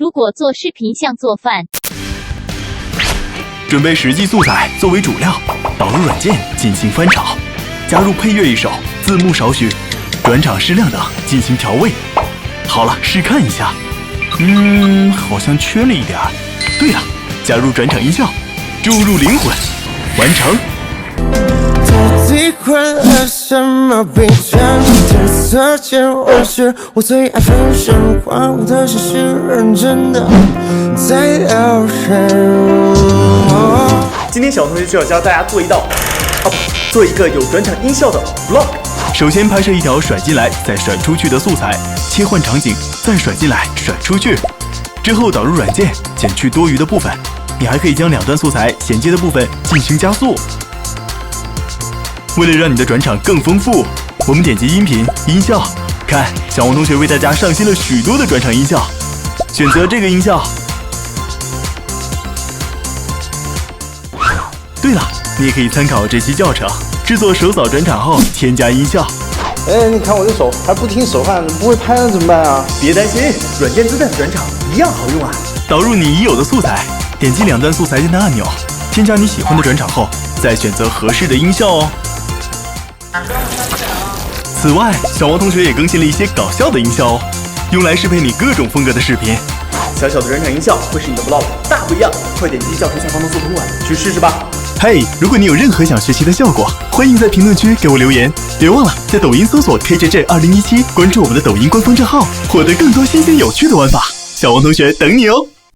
如果做视频像做饭，准备实际素材作为主料，导入软件进行翻炒，加入配乐一首，字幕少许，转场适量等进行调味。好了，试看一下。好像缺了一点儿。对了，加入转场音效，注入灵魂，完成。到底换了什么冰泉？天色渐晚时，我最爱分神，荒芜的心是认真的在聊天。今天小同学就要教大家做一个有转场音效的 vlog。首先拍摄一条甩进来再甩出去的素材，切换场景，再甩进来甩出去。之后导入软件，减去多余的部分。你还可以将两段素材衔接的部分进行加速。为了让你的转场更丰富，我们点击音频音效，看小王同学为大家上新了许多的转场音效，选择这个音效。对了，你也可以参考这期教程，制作手扫转场后添加音效。你看我这手还不听手汗，不会拍了怎么办啊？别担心，软件自带的转场一样好用啊！导入你已有的素材，点击两段素材间的按钮，添加你喜欢的转场后，再选择合适的音效哦。此外，小王同学也更新了一些搞笑的音效哦，用来适配你各种风格的视频。小小的转场音效会使你的 vlog 大不一样，快点击教程下方的搜图栏去试试吧。嘿，如果你有任何想学习的效果，欢迎在评论区给我留言。别忘了在抖音搜索 KJJ2017，关注我们的抖音官方账号，获得更多新鲜有趣的玩法。小王同学等你哦。